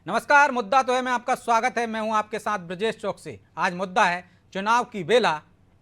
नमस्कार। मुद्दा तो है में आपका स्वागत है। मैं हूं आपके साथ ब्रजेश चौक से। आज मुद्दा है चुनाव की बेला,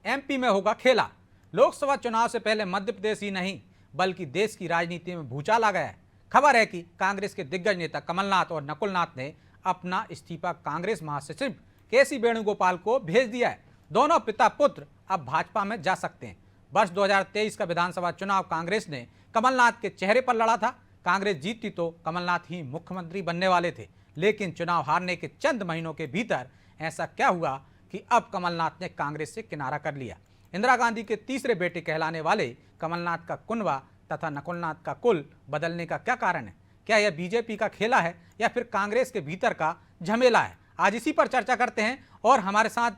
एमपी में होगा खेला। लोकसभा चुनाव से पहले मध्य प्रदेश ही नहीं बल्कि देश की राजनीति में भूचाल आ गया है। खबर है कि कांग्रेस के दिग्गज नेता कमलनाथ और नकुलनाथ ने अपना इस्तीफा कांग्रेस महासचिव केसी वेणुगोपाल को भेज दिया है। दोनों पिता पुत्र अब भाजपा में जा सकते हैं। वर्ष 2023 का विधानसभा चुनाव कांग्रेस ने कमलनाथ के चेहरे पर लड़ा था। कांग्रेस जीतती तो कमलनाथ ही मुख्यमंत्री बनने वाले थे, लेकिन चुनाव हारने के चंद महीनों के भीतर ऐसा क्या हुआ कि अब कमलनाथ ने कांग्रेस से किनारा कर लिया। इंदिरा गांधी के तीसरे बेटे कहलाने वाले कमलनाथ का कुनबा तथा नकुलनाथ का कुल बदलने का क्या कारण है? क्या यह बीजेपी का खेला है या फिर कांग्रेस के भीतर का झमेला है? आज इसी पर चर्चा करते हैं और हमारे साथ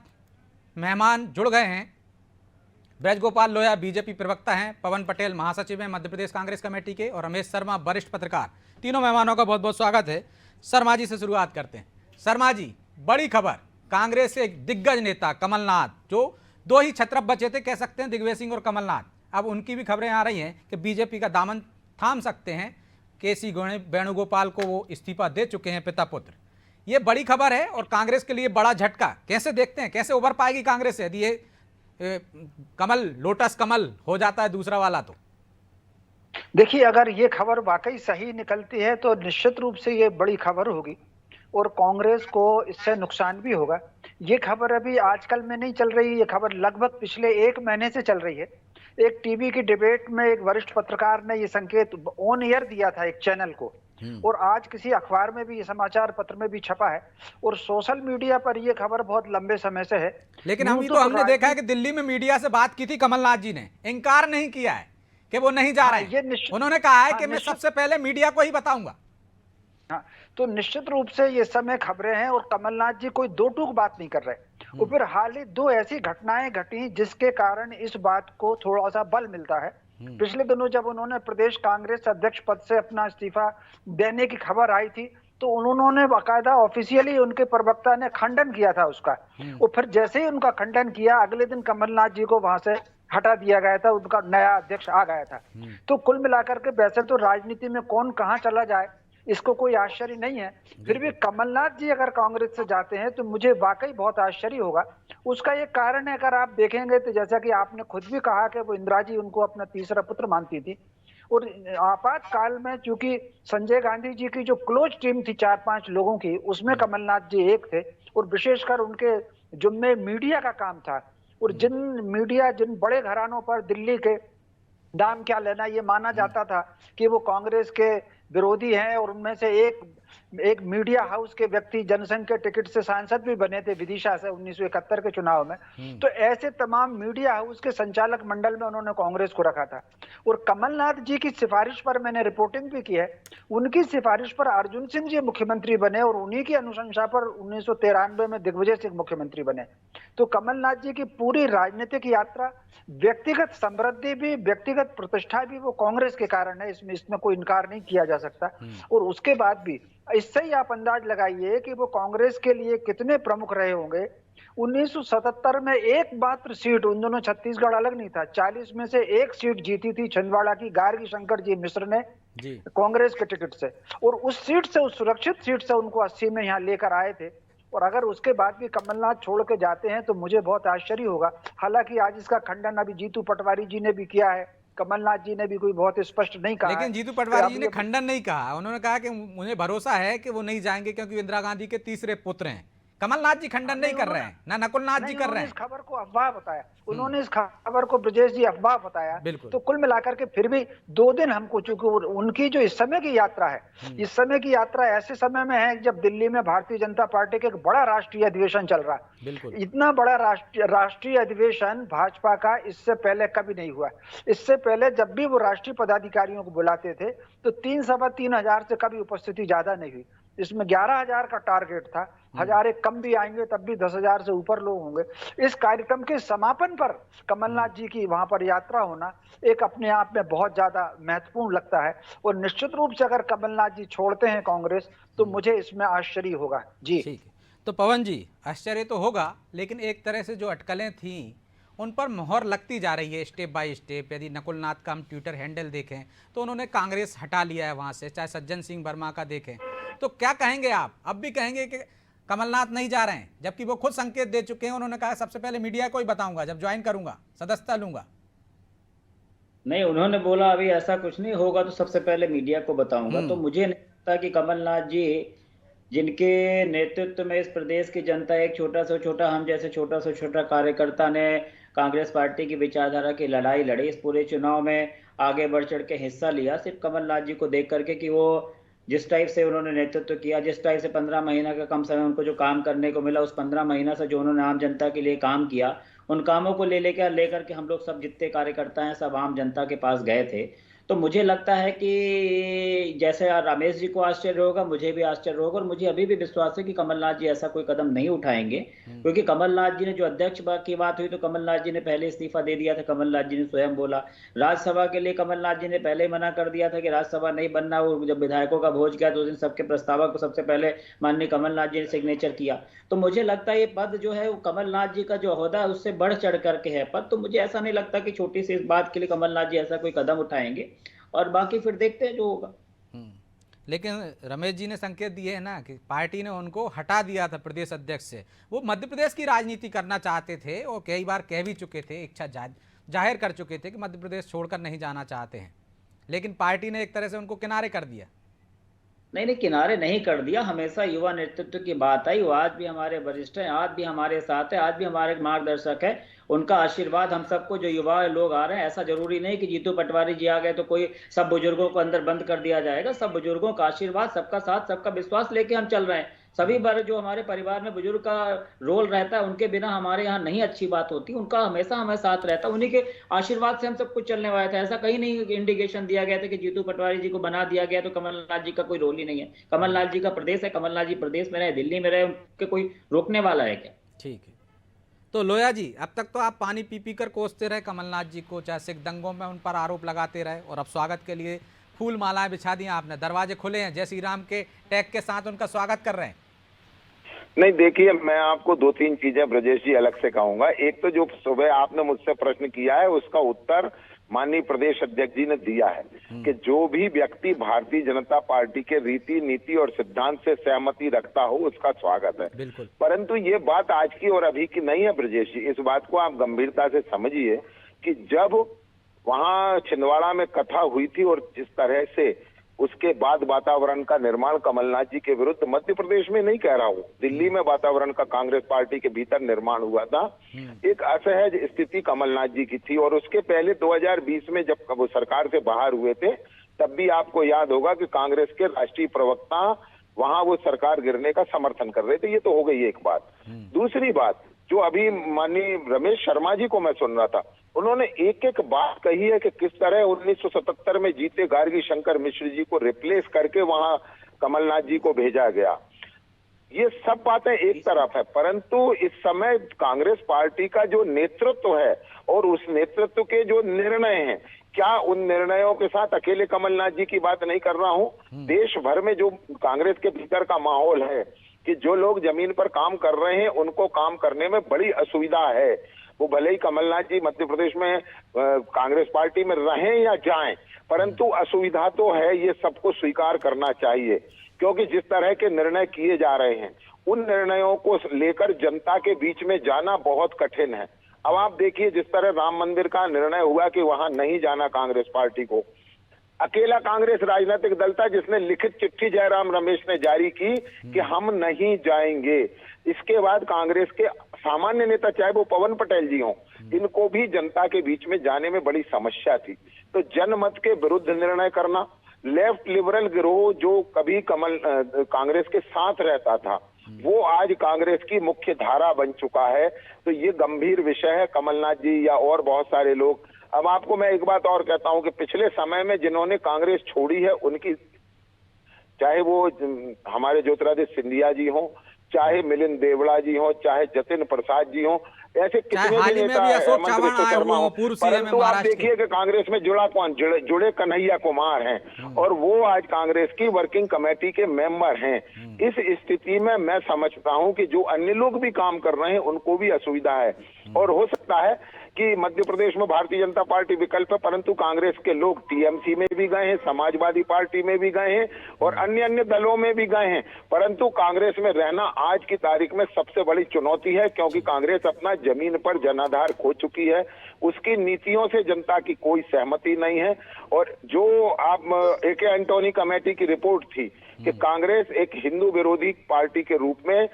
मेहमान जुड़ गए हैं। ब्रजगोपाल लोया बीजेपी प्रवक्ता हैं, पवन पटेल महासचिव हैं मध्य प्रदेश कांग्रेस कमेटी के, और रमेश शर्मा वरिष्ठ पत्रकार। तीनों मेहमानों का बहुत बहुत स्वागत है। शर्मा जी से शुरुआत करते हैं। शर्मा जी, बड़ी खबर, कांग्रेस के एक दिग्गज नेता कमलनाथ, जो दो ही छत्रप बचे थे कह सकते हैं, दिग्विजय सिंह और कमलनाथ, अब उनकी भी खबरें आ रही हैं कि बीजेपी का दामन थाम सकते हैं। केसी वेणुगोपाल को वो इस्तीफा दे चुके हैं पिता पुत्र। ये बड़ी खबर है और कांग्रेस के लिए बड़ा झटका। कैसे देखते हैं, कैसे उभर पाएगी कांग्रेस यदि ये कमल लोटस कमल हो जाता है दूसरा वाला? तो देखिए, अगर ये खबर वाकई सही निकलती है तो निश्चित रूप से ये बड़ी खबर होगी और कांग्रेस को इससे नुकसान भी होगा। ये खबर अभी आजकल में नहीं चल रही, ये खबर लगभग पिछले 1 महीने से चल रही है। एक टीवी की डिबेट में एक वरिष्ठ पत्रकार ने ये संकेत ऑन एयर दिया था एक चैनल को, और आज किसी अखबार में भी, ये समाचार पत्र में भी छपा है, और सोशल मीडिया पर ये खबर बहुत लंबे समय से है। लेकिन हमने देखा है कि दिल्ली में मीडिया से बात की थी, कमलनाथ जी ने इनकार नहीं किया है कि वो नहीं जा रहे हैं। उन्होंने कहा है कि मैं सबसे पहले मीडिया को ही बताऊंगा। हाँ, तो निश्चित रूप से ये समय खबरें हैं और कमलनाथ जी कोई दो टूक बात नहीं कर रहे। और फिर हाल ही 2 ऐसी घटनाएं घटी जिसके कारण इस बात को थोड़ा सा बल मिलता है। पिछले दिनों जब उन्होंने प्रदेश कांग्रेस अध्यक्ष पद से अपना इस्तीफा देने की खबर आई थी, तो उन्होंने बाकायदा ऑफिशियली उनके प्रवक्ता ने खंडन किया था उसका। और फिर जैसे ही उनका खंडन किया, अगले दिन कमलनाथ जी को वहां से हटा दिया गया था, उनका नया अध्यक्ष आ गया था। तो कुल मिलाकर के वैसे तो राजनीति में कौन कहां चला जाए इसको कोई आश्चर्य नहीं है, फिर भी कमलनाथ जी अगर कांग्रेस से जाते हैं तो मुझे वाकई बहुत आश्चर्य होगा। उसका एक कारण है, अगर आप देखेंगे तो जैसा कि आपने खुद भी कहा कि वो इंदिरा जी उनको अपना तीसरा पुत्र मानती थी, और आपातकाल में चूंकि संजय गांधी जी की जो क्लोज टीम थी 4-5 लोगों की, उसमें कमलनाथ जी एक थे, और विशेषकर उनके जुम्मे मीडिया का काम था। और जिन बड़े घरानों पर दिल्ली के दाम क्या लेना, ये माना जाता था कि वो कांग्रेस के विरोधी हैं, और उनमें से एक मीडिया हाउस के व्यक्ति जनसंघ के टिकट से सांसद भी बने थे विदिशा से 1971 के चुनाव में। तो ऐसे तमाम मीडिया हाउस के संचालक मंडल में उन्होंने कांग्रेस को रखा था। और कमलनाथ जी की सिफारिश पर मैंने रिपोर्टिंग भी की है, उनकी सिफारिश पर अर्जुन सिंह जी मुख्यमंत्री बने, और उन्हीं की अनुशंसा पर 1993 में दिग्विजय सिंह मुख्यमंत्री बने। तो कमलनाथ जी की पूरी राजनीतिक यात्रा, व्यक्तिगत समृद्धि भी, व्यक्तिगत प्रतिष्ठा भी, वो कांग्रेस के कारण है, इसमें कोई इनकार नहीं किया जा सकता। और उसके बाद भी इससे ही आप अंदाज लगाइए कि वो कांग्रेस के लिए कितने प्रमुख रहे होंगे। 1977 में एकमात्र सीट, उन दोनों छत्तीसगढ़ अलग नहीं था, 40 में से एक सीट जीती थी छिंदवाड़ा की गार्गी शंकर जी मिश्र ने कांग्रेस के टिकट से, और उस सीट से, उस सुरक्षित सीट से उनको 80 में यहाँ लेकर आए थे। और अगर उसके बाद भी कमलनाथ छोड़ के जाते हैं तो मुझे बहुत आश्चर्य होगा। हालांकि आज इसका खंडन अभी जीतू पटवारी जी ने भी किया है, कमलनाथ जी ने भी कोई बहुत स्पष्ट नहीं कहा। लेकिन जीतू पटवारी जी ने खंडन नहीं कहा, उन्होंने कहा कि मुझे भरोसा है कि वो नहीं जाएंगे क्योंकि इंदिरा गांधी के तीसरे पुत्र हैं। कमलनाथ जी खंडन नहीं कर रहे हैं, ना नकुलनाथ जी कर रहे हैं। इस खबर को अफवाह बताया, उन्होंने इस खबर को ब्रजेश जी अफवाह बताया। तो कुल मिलाकर के फिर भी 2 दिन हमको, चूंकि उनकी जो इस समय की यात्रा है, इस समय की यात्रा ऐसे समय में है जब दिल्ली में भारतीय जनता पार्टी का एक बड़ा राष्ट्रीय अधिवेशन चल रहा है। इतना बड़ा राष्ट्रीय अधिवेशन भाजपा का इससे पहले कभी नहीं हुआ। इससे पहले जब भी वो राष्ट्रीय पदाधिकारियों को बुलाते थे तो 3-3.25 हजार से कभी उपस्थिति ज्यादा नहीं हुई। इसमें 11,000 का टारगेट था, 1000 कम भी आएंगे तब भी 10,000 से ऊपर लोग होंगे। इस कार्यक्रम के समापन पर कमलनाथ जी की वहां पर यात्रा होना एक अपने आप में बहुत ज्यादा महत्वपूर्ण लगता है। और निश्चित रूप से अगर कमलनाथ जी छोड़ते हैं कांग्रेस तो मुझे इसमें आश्चर्य होगा। जी ठीक है, तो पवन जी, आश्चर्य तो होगा, लेकिन एक तरह से जो अटकलें थी उन पर मोहर लगती जा रही है स्टेप बाय स्टेप। यदि नकुल नाथ का हम ट्विटर हैंडल देखें तो उन्होंने कांग्रेस हटा लिया है वहाँ से, चाहे सज्जन सिंह वर्मा का देखें तो क्या कहेंगे आप? अब भी कहेंगे कि कमलनाथ नहीं जा रहे हैं, जबकि वो खुद संकेत दे चुके हैं। उन्होंने कहा सबसे पहले मीडिया को ही बताऊंगा जब ज्वाइन करूंगा, सदस्यता लूंगा। नहीं, उन्होंने बोला अभी ऐसा कुछ नहीं होगा तो सबसे पहले मीडिया को बताऊंगा। तो मुझे नहीं लगता कि कमलनाथ जी, जिनके नेतृत्व में इस प्रदेश की जनता, एक छोटा से छोटा, हम जैसे छोटा से छोटा कार्यकर्ता ने कांग्रेस पार्टी की विचारधारा की लड़ाई लड़ी, इस पूरे चुनाव में आगे बढ़ चढ़ के हिस्सा लिया, सिर्फ कमलनाथ जी को देख करके कि वो जिस टाइप से उन्होंने नेतृत्व किया, जिस टाइप से 15 महीना का कम समय उनको जो काम करने को मिला, उस 15 महीना से जो उन्होंने आम जनता के लिए काम किया, उन कामों को लेकर के हम लोग सब जितने कार्यकर्ता हैं सब आम जनता के पास गए थे। तो मुझे लगता है कि जैसे रमेश जी को आश्चर्य होगा, मुझे भी आश्चर्य होगा, और मुझे अभी भी विश्वास है कि कमलनाथ जी ऐसा कोई कदम नहीं उठाएंगे। क्योंकि कमलनाथ जी ने जो अध्यक्ष की बात हुई तो कमलनाथ जी ने पहले इस्तीफा दे दिया था, कमलनाथ जी ने स्वयं बोला। राज्यसभा के लिए कमलनाथ जी ने पहले ही मना कर दिया था कि राज्यसभा नहीं बनना। वो जब विधायकों का भोज गया तो उस दिन सबके प्रस्तावक को सबसे पहले माननीय कमलनाथ जी ने सिग्नेचर किया। तो मुझे लगता है ये पद जो है वो कमलनाथ जी का जो ओहदा है उससे बढ़ चढ़ करके है पद। तो मुझे ऐसा नहीं लगता कि छोटी सी इस बात के लिए कमलनाथ जी ऐसा कोई कदम उठाएंगे, और बाकी फिर देखते हैं जो होगा। लेकिन रमेश जी ने संकेत दिए है ना कि पार्टी ने उनको हटा दिया था प्रदेश अध्यक्ष से। वो मध्य प्रदेश की राजनीति करना चाहते थे और कई बार कह भी चुके थे, इच्छा जाहिर कर चुके थे कि मध्य प्रदेश छोड़कर नहीं जाना चाहते हैं, लेकिन पार्टी ने एक तरह से उनको किनारे कर दिया। नहीं, किनारे नहीं कर दिया। हमेशा युवा नेतृत्व की बात आई, वो आज भी हमारे वरिष्ठ हैं, आज भी हमारे साथ है, आज भी हमारे मार्गदर्शक है। उनका आशीर्वाद हम सबको, जो युवा लोग आ रहे हैं, ऐसा जरूरी नहीं कि जीतू पटवारी जी आ गए तो कोई सब बुजुर्गों को अंदर बंद कर दिया जाएगा। सब बुजुर्गों का आशीर्वाद, सबका साथ, सबका विश्वास लेके हम चल रहे हैं। सभी बार जो हमारे परिवार में बुजुर्ग का रोल रहता है, उनके बिना हमारे यहाँ नहीं अच्छी बात होती, उनका हमेशा हमें साथ रहता है, उन्हीं के आशीर्वाद से हम सब कुछ चलने वाले थे। ऐसा कहीं नहीं इंडिकेशन दिया गया था कि जीतू पटवारी जी को बना दिया गया तो कमलनाथ जी का कोई रोल ही नहीं है। कमलनाथ जी का प्रदेश है, कमलनाथ जी प्रदेश में रहे, दिल्ली में रहे, उनके कोई रोकने वाला है क्या? ठीक है, तो लोया जी, अब तक तो आप पानी पी कर कोसते रहे कमलनाथ जी को, चाहे सिख दंगों में उन पर आरोप लगाते रहे, और अब स्वागत के लिए फूल मालाएं बिछा दी आपने, दरवाजे खुले हैं, जय श्री राम के टैग के साथ उनका स्वागत कर रहे हैं। नहीं, देखिए, मैं आपको दो तीन चीजें ब्रजेश जी अलग से कहूंगा। एक तो जो सुबह आपने मुझसे प्रश्न किया है उसका उत्तर माननीय प्रदेश अध्यक्ष जी ने दिया है कि जो भी व्यक्ति भारतीय जनता पार्टी के रीति नीति और सिद्धांत से सहमति रखता हो उसका स्वागत है। बिल्कुल। परंतु ये बात आज की और अभी की नहीं है ब्रजेश जी, इस बात को आप गंभीरता से समझिए कि जब वहां छिंदवाड़ा में कथा हुई थी और जिस तरह से उसके बाद वातावरण का निर्माण कमलनाथ जी के विरुद्ध, मध्य प्रदेश में नहीं कह रहा हूं, दिल्ली में वातावरण का कांग्रेस पार्टी के भीतर निर्माण हुआ था, एक असहज स्थिति कमलनाथ जी की थी। और उसके पहले 2020 में जब वो सरकार से बाहर हुए थे तब भी आपको याद होगा कि कांग्रेस के राष्ट्रीय प्रवक्ता वहां वो सरकार गिरने का समर्थन कर रहे थे। ये तो हो गई एक बात। दूसरी बात, जो अभी माननीय रमेश शर्मा जी को मैं सुन रहा था, उन्होंने एक एक बात कही है कि किस तरह 1977 में जीते गार्गी शंकर मिश्र जी को रिप्लेस करके वहां कमलनाथ जी को भेजा गया। ये सब बातें एक तरफ है, परंतु इस समय कांग्रेस पार्टी का जो नेतृत्व है और उस नेतृत्व के जो निर्णय हैं, क्या उन निर्णयों के साथ अकेले कमलनाथ जी की बात नहीं कर रहा हूं, देश भर में जो कांग्रेस के भीतर का माहौल है कि जो लोग जमीन पर काम कर रहे हैं उनको काम करने में बड़ी असुविधा है। वो भले ही कमलनाथ जी मध्य प्रदेश में कांग्रेस पार्टी में रहें या जाएं, परंतु असुविधा तो है, ये सबको स्वीकार करना चाहिए। क्योंकि जिस तरह के निर्णय किए जा रहे हैं उन निर्णयों को लेकर जनता के बीच में जाना बहुत कठिन है। अब आप देखिए, जिस तरह राम मंदिर का निर्णय हुआ कि वहां नहीं जाना कांग्रेस पार्टी को, अकेला कांग्रेस राजनीतिक दल था जिसने लिखित चिट्ठी जयराम रमेश ने जारी की कि हम नहीं जाएंगे। इसके बाद कांग्रेस के सामान्य नेता, चाहे वो पवन पटेल जी हों, इनको भी जनता के बीच में जाने में बड़ी समस्या थी। तो जनमत के विरुद्ध निर्णय करना, लेफ्ट लिबरल गिरोह जो कभी कांग्रेस के साथ रहता था वो आज कांग्रेस की मुख्य धारा बन चुका है। तो ये गंभीर विषय है। कमलनाथ जी या और बहुत सारे लोग, अब आपको मैं एक बात और कहता हूं कि पिछले समय में जिन्होंने कांग्रेस छोड़ी है उनकी, चाहे वो हमारे ज्योतिरादित्य सिंधिया जी हों, चाहे मिलिंद देवड़ा जी हों, चाहे जतिन प्रसाद जी हों, ऐसे कितने भी नेता, हेमंत विश्व शर्मा हों, परंतु आप देखिए कि कांग्रेस में जुड़ा कौन, जुड़े कन्हैया कुमार हैं और वो आज कांग्रेस की वर्किंग कमेटी के मेंबर हैं। इस स्थिति में मैं समझता हूं कि जो अन्य लोग भी काम कर रहे हैं उनको भी असुविधा है और हो सकता है कि मध्य प्रदेश में भारतीय जनता पार्टी विकल्प है, परंतु कांग्रेस के लोग टीएमसी में भी गए हैं, समाजवादी पार्टी में भी गए हैं और अन्य अन्य दलों में भी गए हैं, परंतु कांग्रेस में रहना आज की तारीख में सबसे बड़ी चुनौती है, क्योंकि कांग्रेस अपना जमीन पर जनाधार खो चुकी है। उसकी नीतियों से जनता की कोई सहमति नहीं है। और जो आप एके एंटोनी कमेटी की रिपोर्ट थी कि कांग्रेस एक हिंदू विरोधी पार्टी के रूप में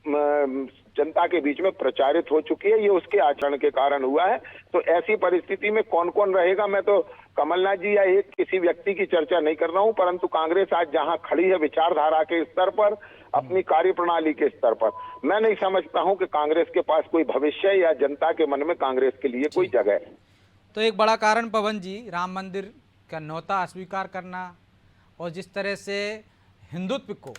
जनता के बीच में प्रचारित हो चुकी है, ये उसके आचरण के कारण हुआ है। तो ऐसी परिस्थिति में कौन कौन रहेगा, मैं तो कमलनाथ जी या एक किसी व्यक्ति की चर्चा नहीं कर रहा हूं, परंतु कांग्रेस आज जहां खड़ी है विचारधारा के स्तर पर, अपनी कार्यप्रणाली के स्तर पर, मैं नहीं समझता हूं कि कांग्रेस के पास कोई भविष्य है या जनता के मन में कांग्रेस के लिए कोई जगह है। तो एक बड़ा कारण पवन जी, राम मंदिर का न्योता अस्वीकार करना और जिस तरह से हिंदुत्व को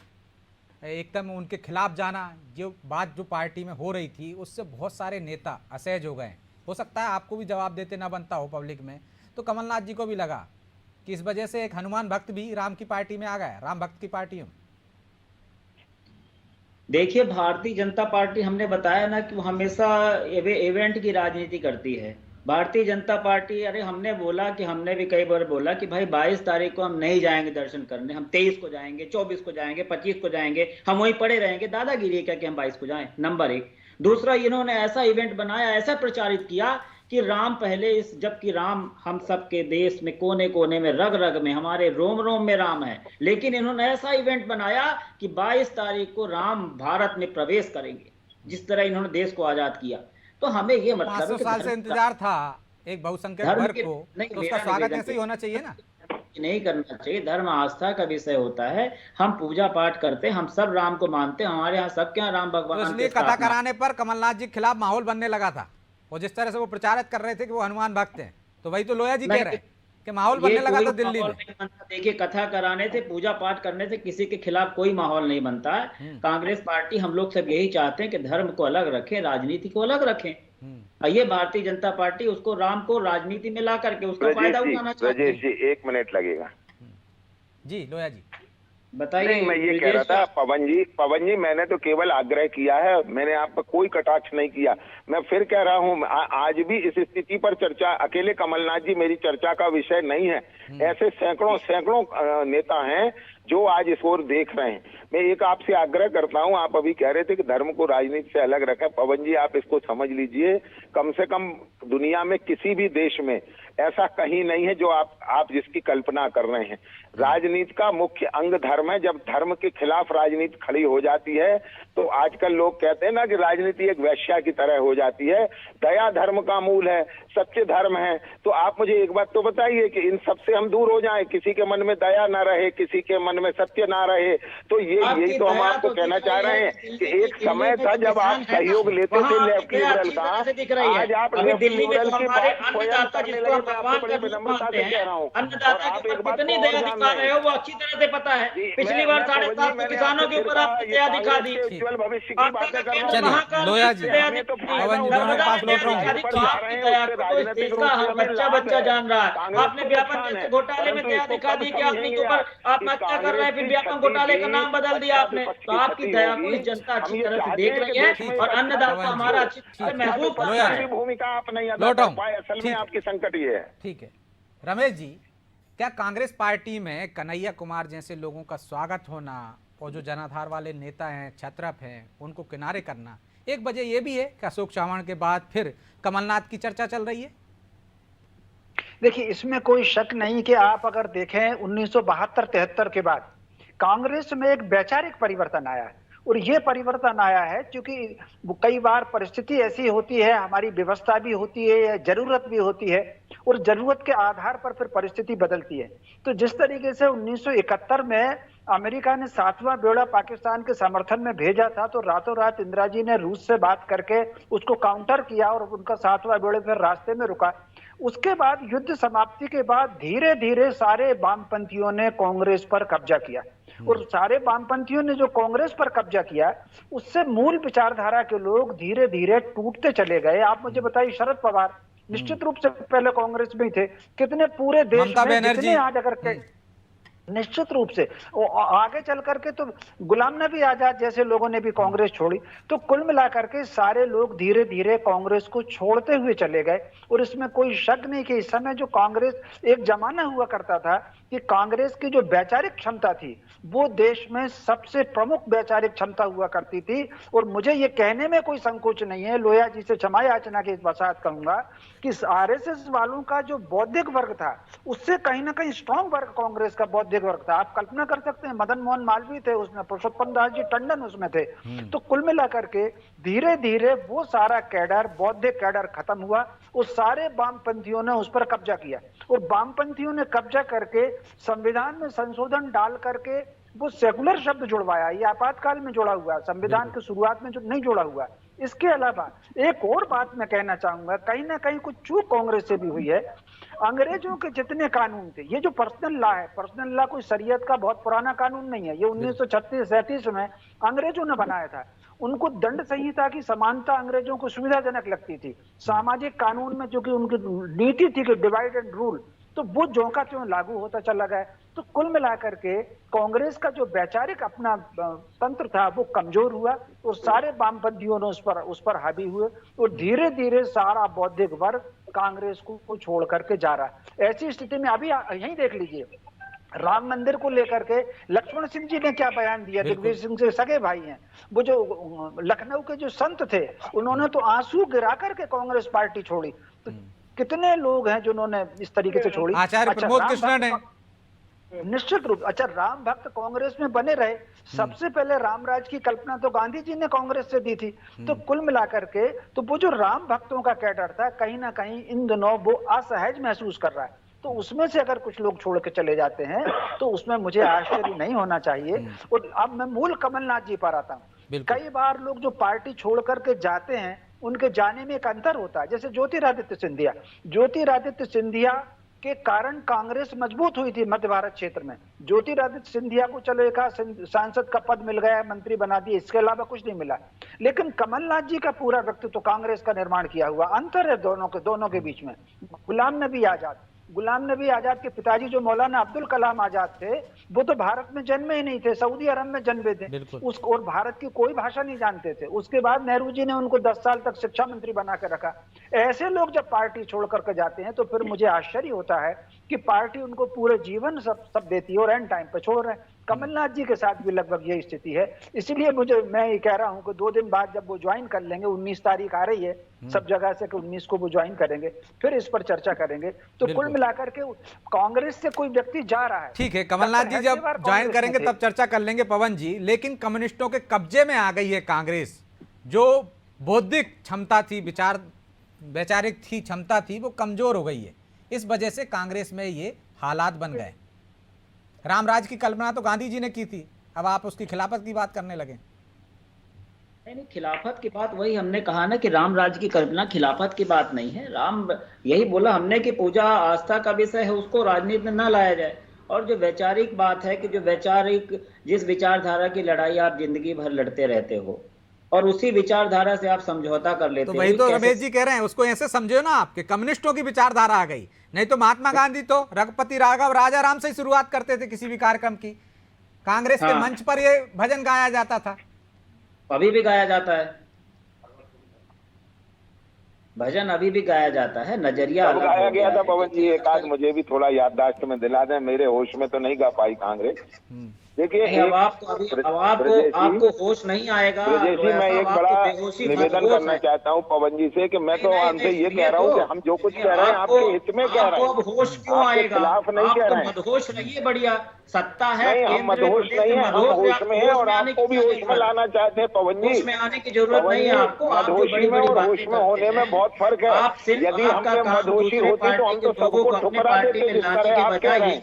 एकदम उनके खिलाफ जाना, जो बात जो पार्टी में हो रही थी उससे बहुत सारे नेता असहज हो गए। हो सकता है आपको भी जवाब देते ना बनता हो पब्लिक में, तो कमलनाथ जी को भी लगा कि इस वजह से एक हनुमान भक्त भी राम की पार्टी में आ गया, राम भक्त की पार्टी में। देखिए, भारतीय जनता पार्टी, हमने बताया ना कि वो हमेशा इवेंट की राजनीति करती है। भारतीय जनता पार्टी, अरे हमने बोला कि, हमने भी कई बार बोला कि भाई 22 तारीख को हम नहीं जाएंगे दर्शन करने, हम 23 को जाएंगे, 24 को जाएंगे, 25 को जाएंगे, हम वहीं पड़े रहेंगे। दादागिरी है क्या कि हम 22 को जाएं? नंबर एक। दूसरा, इन्होंने ऐसा इवेंट बनाया, ऐसा प्रचारित किया कि राम पहले इस, जबकि राम हम सबके देश में कोने कोने में, रग रग में, हमारे रोम रोम में राम है, लेकिन इन्होंने ऐसा इवेंट बनाया कि 22 तारीख को राम भारत में प्रवेश करेंगे, जिस तरह इन्होंने देश को आजाद किया। तो हमें ये मतलब 500 साल से इंतजार था एक बहुसंख्यक वर्ग को, तो उसका स्वागत ऐसे ही होना चाहिए ना। नहीं करना चाहिए, धर्म आस्था का विषय होता है। हम पूजा पाठ करते हैं, हम सब राम को मानते हैं, हमारे यहाँ सबके यहाँ राम भगवान। तो इसलिए कथा कराने पर कमलनाथ जी के खिलाफ माहौल बनने लगा था, और जिस तरह से वो प्रचारित कर रहे थे कि वो हनुमान भक्त हैं, तो वही तो लोया जी कह रहे हैं कि माहौल बनने लगा था दिल्ली में। देखिए, कथा कराने से, पूजा पाठ करने से किसी के खिलाफ कोई माहौल नहीं बनता है। कांग्रेस पार्टी, हम लोग सब यही चाहते हैं कि धर्म को अलग रखें, राजनीति को अलग रखें। ये भारतीय जनता पार्टी उसको, राम को राजनीति में ला करके उसका फायदा उठाना चाहती है। राजेश जी, 1 मिनट लगेगा जी, लोया जी बताइए। मैं ये कह रहा था पवन जी, मैंने तो केवल आग्रह किया है, मैंने आप पर कोई कटाक्ष नहीं किया। मैं फिर कह रहा हूँ, आज भी इस स्थिति पर चर्चा, अकेले कमलनाथ जी मेरी चर्चा का विषय नहीं है। ऐसे सैकड़ों नेता हैं जो आज इस ओर देख रहे हैं। मैं एक आपसे आग्रह करता हूं, आप अभी कह रहे थे कि धर्म को राजनीति से अलग रखें। पवन जी, आप इसको समझ लीजिए, कम से कम दुनिया में किसी भी देश में ऐसा कहीं नहीं है जो आप जिसकी कल्पना कर रहे हैं। राजनीति का मुख्य अंग धर्म है। जब धर्म के खिलाफ राजनीति खड़ी हो जाती है तो आजकल लोग कहते हैं ना कि राजनीति एक वैश्या की तरह हो जाती है। दया धर्म का मूल है, सच्चे धर्म है। तो आप मुझे एक बात तो बताइए कि इन सबसे हम दूर हो जाएं, किसी के मन में दया ना रहे, किसी के मन में सत्य ना रहे। तो यही तो हम आपको कहना चाह रहे हैं कि एक समय था जब आप सहयोग लेते थे लेफ्ट लिबरल का, आज आप लेफ्ट लिबरल की बात स्वयं करने लगे। मैं आपको बड़ी विनम्रता से कह रहा हूँ, अन्नदाता के ऊपर कितनी दया दिखा रहे हो वो अच्छी तरह से पता है। पिछली बार 750 किसानों के ऊपर आपने दया दिखा दी। उज्जवल भविष्य की बातें कर रहे चलिए लोया जी, पवन जी दोनों के पास लौट रहा हूँ। बच्चा बच्चा जान रहा है। आपने व्यापक घोटाले में दया दिखा दी कि अपने ऊपर आत्महत्या कर रहे हैं, फिर व्यापक घोटाले का नाम बदल दिया आपने। तो आपकी दया को जनता अच्छी तरह से देख रही है और अन्नदाता हमारा अच्छी तरह से महसूस कर रहा है। भूमिका आप नहीं अदा कर पाए, असल में आपकी संकट ये है। ठीक है रमेश जी, क्या कांग्रेस पार्टी में कन्हैया कुमार जैसे लोगों का स्वागत होना और जो जनाधार वाले नेता हैं, क्षत्रप हैं, उनको किनारे करना, एक वजह ये भी है कि अशोक चव्हाण के बाद फिर कमलनाथ की चर्चा चल रही है? देखिए, इसमें कोई शक नहीं कि आप अगर देखें 1972-73 के बाद कांग्रेस में एक वैचारिक परिवर्तन आया है। और ये परिवर्तन आया है क्योंकि कई बार परिस्थिति ऐसी होती है, हमारी व्यवस्था भी होती है, जरूरत भी होती है, और जरूरत के आधार पर फिर परिस्थिति बदलती है। तो जिस तरीके से 1971 में अमेरिका ने 7वां बेड़ा पाकिस्तान के समर्थन में भेजा था, तो रातों रात इंदिरा जी ने रूस से बात करके उसको काउंटर किया और उनका 7वां बेड़ा फिर रास्ते में रुका। उसके बाद युद्ध समाप्ति के बाद धीरे धीरे सारे वामपंथियों ने कांग्रेस पर कब्जा किया, और सारे वामपंथियों ने जो कांग्रेस पर कब्जा किया, उससे मूल विचारधारा के लोग धीरे धीरे टूटते चले गए। आप मुझे बताइए, शरद पवार निश्चित रूप से पहले कांग्रेस में ही थे, कितने पूरे देश में कितने आज अगर निश्चित रूप से आगे चल करके तो गुलाम नबी आजाद जैसे लोगों ने भी कांग्रेस छोड़ी, तो कुल मिलाकर के सारे लोग धीरे धीरे कांग्रेस को छोड़ते हुए चले गए। और इसमें कोई शक नहीं कि इस समय जो कांग्रेस, एक जमाना हुआ करता था कि कांग्रेस की जो वैचारिक क्षमता थी वो देश में सबसे प्रमुख वैचारिक क्षमता हुआ करती थी। और मुझे ये कहने में कोई संकोच नहीं है, लोहिया जी से क्षमा याचना के वसात कहूंगा कि आरएसएस वालों का जो बौद्धिक वर्ग था उससे कहीं ना कहीं स्ट्रॉन्ग वर्ग कांग्रेस का बौद्धिक वर्ग था। आप कल्पना कर सकते हैं, मदन मोहन मालवीय थे उसमें, पुरुषोत्तम दास जी टंडन उसमें थे। तो कुल मिलाकर के धीरे धीरे वो सारा कैडर, बौद्धिक कैडर खत्म हुआ। उस सारे वामपंथियों ने उस पर कब्जा किया और वामपंथियों ने कब्जा करके संविधान में संशोधन डाल करके वो सेकुलर शब्द जुड़वाया। ये आपातकाल में जोड़ा हुआ है, संविधान की शुरुआत में जो नहीं जोड़ा हुआ। इसके अलावा एक और बात मैं कहना चाहूंगा, कहीं ना कहीं कुछ चूक कांग्रेस से भी हुई है। अंग्रेजों के जितने कानून थे, ये जो पर्सनल लॉ है, पर्सनल लॉ कोई शरीयत का बहुत पुराना कानून नहीं है, ये 1936-37 में अंग्रेजों ने बनाया था। उनको दंड संहिता की समानता अंग्रेजों को सुविधाजनक लगती थी। सामाजिक कानून में जो कि उनकी नीति थी कि डिवाइड एंड रूल, तो वो ज्यों का त्यों लागू होता चला गया। तो कुल मिलाकर के कांग्रेस का जो वैचारिक अपना तंत्र था वो कमजोर हुआ और सारे वामपंथियों ने उस पर हावी हुए और धीरे धीरे सारा बौद्धिक वर्ग कांग्रेस को छोड़ करके जा रहा है। ऐसी स्थिति में अभी यही देख लीजिए, राम मंदिर को लेकर के लक्ष्मण सिंह जी ने क्या बयान दिया, दिग्विजय सिंह से सगे भाई हैं। वो जो लखनऊ के जो संत थे उन्होंने तो आंसू गिरा करके कांग्रेस पार्टी छोड़ी। तो कितने लोग हैं जिन्होंने इस तरीके से छोड़ी। आचार्य प्रमोद कृष्ण ने निश्चित रूप, अच्छा राम भक्त कांग्रेस में बने रहे। सबसे पहले रामराज की कल्पना तो गांधी जी ने कांग्रेस से दी थी। तो कुल मिलाकर के तो वो जो राम भक्तों का कैडर था कहीं ना कहीं इन दिनों वो असहज महसूस कर रहा है। तो उसमें से अगर कुछ लोग छोड़ के चले जाते हैं तो उसमें मुझे आश्चर्य नहीं होना चाहिए। और अब मैं मूल कमलनाथ जी पर आता हूँ। कई बार लोग जो पार्टी छोड़ करके जाते हैं उनके जाने में एक अंतर होता है। जैसे ज्योतिरादित्य सिंधिया के कारण कांग्रेस मजबूत हुई थी मध्य भारत क्षेत्र में। ज्योतिरादित्य सिंधिया को चलो एक सांसद का पद मिल गया, मंत्री बना दिए, इसके अलावा कुछ नहीं मिला। लेकिन कमलनाथ जी का पूरा व्यक्तित्व तो कांग्रेस का निर्माण किया हुआ। अंतर है दोनों के बीच में। गुलाम नबी आजाद के पिताजी जो मौलाना अब्दुल कलाम आजाद थे वो तो भारत में जन्मे ही नहीं थे, सऊदी अरब में जन्मे थे। और भारत की कोई भाषा नहीं जानते थे। उसके बाद नेहरू जी ने उनको 10 साल तक शिक्षा मंत्री बना कर रखा। ऐसे लोग जब पार्टी छोड़ करके जाते हैं तो फिर मुझे आश्चर्य होता है कि पार्टी उनको पूरे जीवन सब देती है और एंड टाइम पे छोड़ रहे हैं। कमलनाथ जी के साथ भी लगभग यही स्थिति है। इसलिए मैं ये कह रहा हूं कि 2 दिन बाद जब वो ज्वाइन कर लेंगे, 19 तारीख आ रही है सब जगह से कि 19 को वो ज्वाइन करेंगे, फिर इस पर चर्चा करेंगे। तो कुल मिलाकर के कांग्रेस से कोई व्यक्ति जा रहा है, ठीक है, कमलनाथ जी जब ज्वाइन करेंगे तब चर्चा कर लेंगे पवन जी। लेकिन कम्युनिस्टों के कब्जे में आ गई है कांग्रेस। जो बौद्धिक क्षमता थी, वैचारिक थी, क्षमता थी, वो कमजोर हो गई है। इस वजह से कांग्रेस में ये हालात बन गए। रामराज की कल्पना तो गांधी जी ने की थी, अब आप उसकी खिलाफत की बात करने लगे। नहीं, खिलाफत की बात वही हमने कहा ना कि रामराज की कल्पना खिलाफत की बात नहीं है। राम यही बोला हमने कि पूजा आस्था का विषय है, उसको राजनीति में ना लाया जाए। और जो वैचारिक बात है कि जो वैचारिक जिस विचारधारा की लड़ाई आप जिंदगी भर लड़ते रहते हो और उसी विचारधारा से आप समझौता कर लेते हो। तो वही तो रमेश जी कह रहे हैं, उसको ऐसे समझो ना आपके कम्युनिस्टों की विचारधारा आ गई। नहीं तो महात्मा गांधी तो रघुपति राघव राजाराम से ही शुरुआत करते थे किसी भी कार्यक्रम की। कांग्रेस के मंच पर ये भजन गाया जाता था, अभी भी गाया जाता है, भजन अभी भी गाया जाता है। नजरिया अलग गाया गया था पवन जी। एक आज मुझे भी थोड़ा याददाश्त में दिला दें, मेरे होश में तो नहीं गा पाई कांग्रेस। देखिए अब आपको होश नहीं आएगा। ब्रजेश जी, मैं एक बड़ा निवेदन करना चाहता हूँ पवन जी से कि मैं तो आपसे ये कह रहा हूँ कि हम जो कुछ कह रहे हैं आपके हित में कह रहे हैं। अब होश क्यों आएगा? खिलाफ नहीं कह रहे हैं। मदहोश रहिए, बढ़िया सत्ता है, हम मदहोश नहीं है, हम होश में हैं और आपको भी होश में लाना चाहते हैं पवन जी। होश में आने की जरूरत नहीं है आपको। मदहोशी में और होश में होने में बहुत फर्क है। यदि हम मदहोशी होती तो हम तो सबको ठुकरा देते जिस तरह आप कह रहे हैं।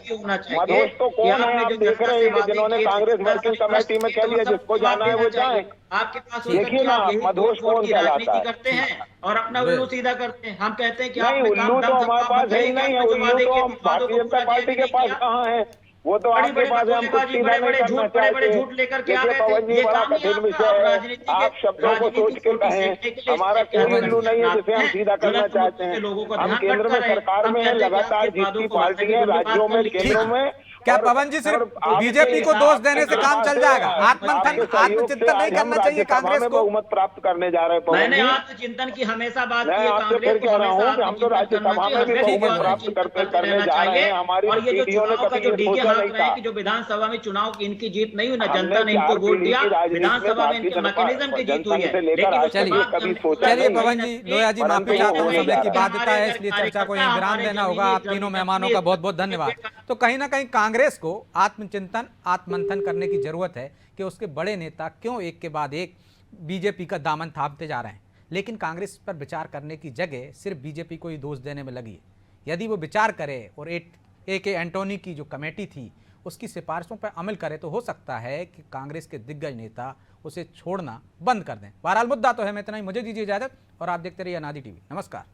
मदहोश तो कौन है आप देख रहे हैं, जिन्होंने कांग्रेस वर्किंग कमेटी में कह दिया जिसको जाना है वो जाए। आपके पास देखिए ना, मदहोश कौन कहलाता है? करते हैं और अपना उल्लू सीधा करते हैं। हम कहते हैं कि नहीं, उल्लू तो हमारे पास है ही नहीं है। उल्लू तो भारतीय जनता पार्टी के पास कहाँ है? वो तो आपके पास है। हम कुछ सीधा नहीं करना चाहते। देखिए पवन जी, बड़ा कठिन विषय है। आप शब्दों को सोच के कहें। हमारा कोई उल्लू नहीं है जिसे हम सीधा करना चाहते हैं। हम केंद्र में सरकार में है, लगातार जीतती पार्टी है, राज्यों में, केंद्रों में, क्या पवन जी सिर्फ बीजेपी को दोष देने से काम चल जाएगा? आत्मचिंतन नहीं करना चाहिए कांग्रेस को? बहुमत प्राप्त करने जा रहे हैं पवन मैंने जी। आत्मचिंतन की हमेशा बात की मैं है। आपसे फिर कांग्रेस को कह रहा हूँ हमेशा कि हम तो आत्मचिंतन राज्यसभा करना में भी चाहिए, बहुमत प्राप्त चिंतन करने रहना जा रहे चाहिए। हैं। हमारी और ये जो पीढ़ियों ने चुनाव का कभी जो ये डीजे सोचा हाँक नहीं रहे हैं था। कि जो विधानसभा में चुनाव की इनकी जीत नहीं हुई ना, हमने जनता ने इनको 4 वोट पीढ़ी दिया, की राजनीति में विधानसभा में भारतीय इनके जनता मैकेनिज्म की जीत हुई जनसंघ है। से लेकर लेकिन आज उसके तक चलिए, ये बाद कभी सोचा चलिए नहीं। पवन जी, लोया जी माफी परंतु चाहते वो हैं, होने समय जा की रहा है। बाध्यता है इसलिए चर्चा को यहीं विराम देना होगा। आप तीनों मेहमानों का बहुत बहुत धन्यवाद। तो कहीं ना कहीं कांग्रेस को आत्मचिंतन आत्ममंथन करने की जरूरत है कि उसके बड़े नेता क्यों एक के बाद एक बीजेपी का दामन थामते जा रहे हैं, लेकिन कांग्रेस पर विचार करने की जगह सिर्फ बीजेपी को ही दोष देने में लगी है। यदि वो विचार करे और ए.के. एंटोनी की जो कमेटी थी उसकी सिफारिशों पर अमल करे तो हो सकता है कि कांग्रेस के दिग्गज नेता उसे छोड़ना बंद कर दें। बहरहाल मुद्दा तो है, मैं इतना ही, मुझे दीजिए इजाजत और आप देखते रहिए अनादि टीवी। नमस्कार।